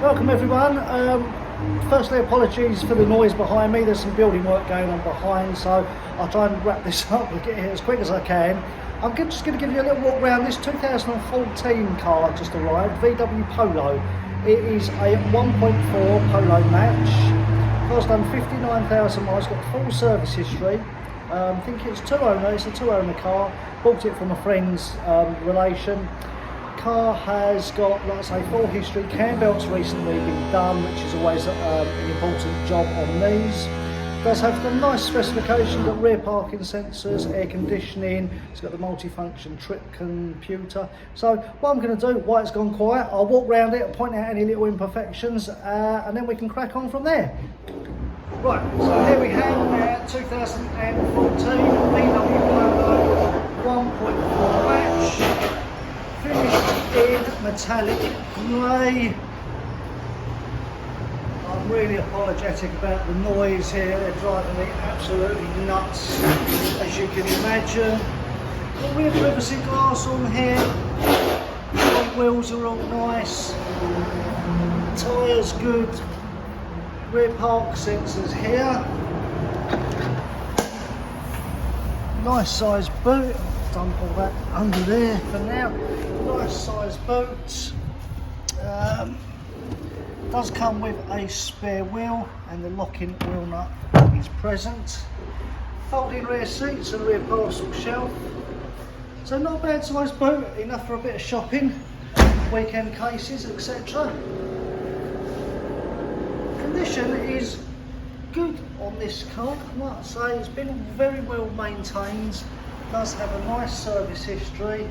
Welcome everyone. Firstly, apologies for the noise behind me. There's some building work going on behind, so I'll try and wrap this up and get here as quick as I can. I'm just going to give you a little walk around this 2014 car just arrived, VW Polo. It is a 1.4 Polo match. Car's done 59,000 miles, got full service history. I think it's a two-owner car. Bought it from a friend's relation. Car has got, like I say, full history. Cambelt's recently been done, which is always an important job on these. Does have the nice specification, got rear parking sensors, air conditioning, it's got the multifunction trip computer. So what I'm going to do, why it's gone quiet, I'll walk around it and point out any little imperfections and then we can crack on from there. Right, so here we have 2014 VW Polo 1.4 match. Finished in metallic grey. I'm really apologetic about the noise here, they're driving me absolutely nuts, as you can imagine. Got rear privacy glass on here, front wheels are all nice, tyres good, rear park sensors here, nice size boot. Dump all that under there for now. Nice size boot. Does come with a spare wheel and the locking wheel nut is present. Folding rear seats and rear parcel shelf. So not a bad size boot, enough for a bit of shopping, weekend cases, etc. Condition is good on this car. Like I say, it's been very well maintained. Does have a nice service history.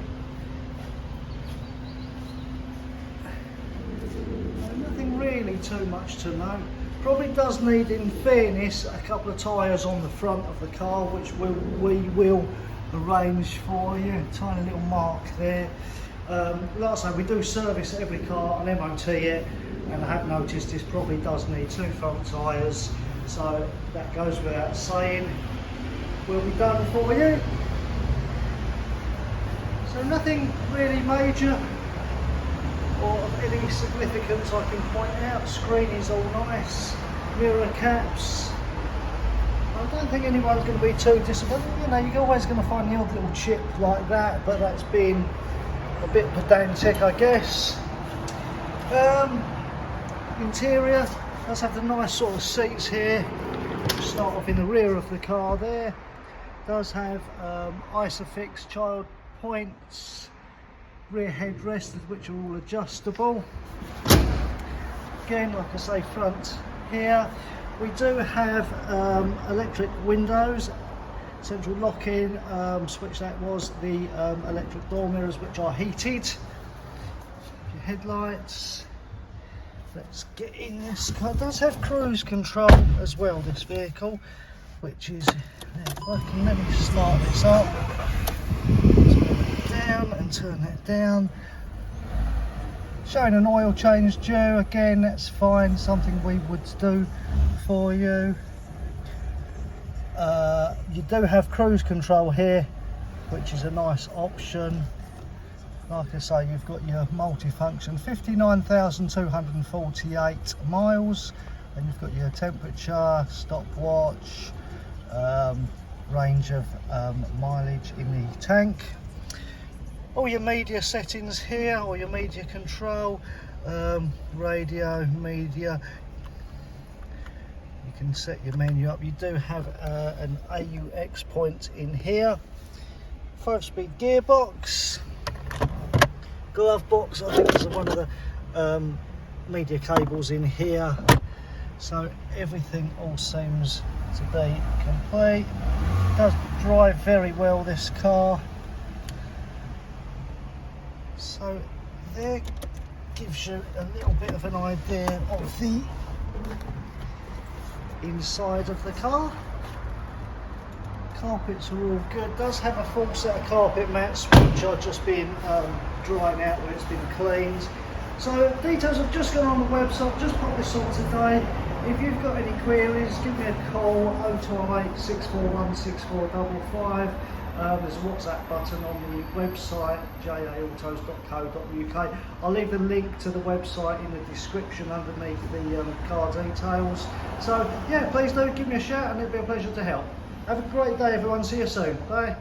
Nothing really too much to know. Probably does need, in fairness, a couple of tyres on the front of the car, which we will arrange for you. Tiny little mark there. Like I say, we do service every car and MOT it, and I have noticed this probably does need two front tyres, so that goes without saying. Will be done for you. So nothing really major or of any significance I can point out. Screen is all nice, mirror caps. I don't think anyone's going to be too disappointed. You know, you're always going to find the odd little chip like that, but that's been a bit pedantic, I guess. Interior does have the nice sort of seats here. Start off in the rear of the car there. Does have Isofix child points, rear headrests which are all adjustable. Again, like I say, front here. We do have electric windows, central locking, switch that was, the electric door mirrors which are heated. Your headlights. Let's get in this car. It does have cruise control as well, this vehicle, which is working. Let me start this up. Down and turn that down. Showing an oil change due, again that's fine, something we would do for you. You do have cruise control here, which is a nice option. Like I say, you've got your multifunction, 59,248 miles, and you've got your temperature, stopwatch, range of mileage in the tank. All your media settings here, all your media control, radio, media. You can set your menu up. You do have an AUX point in here. 5-speed gearbox. Glove box, I think there's one of the media cables in here. So everything all seems to be complete. It does drive very well, this car. So there gives you a little bit of an idea of the inside of the car. Carpets are all good. Does have a full set of carpet mats which are just being drying out where it's been cleaned. So details have just gone on the website, just pop this on today. If you've got any queries, give me a call, 0208 641 6455. There's a WhatsApp button on the website, jaautos.co.uk. I'll leave the link to the website in the description underneath the car details. So yeah, please do give me a shout and it'll be a pleasure to help. Have a great day everyone, see you soon, bye.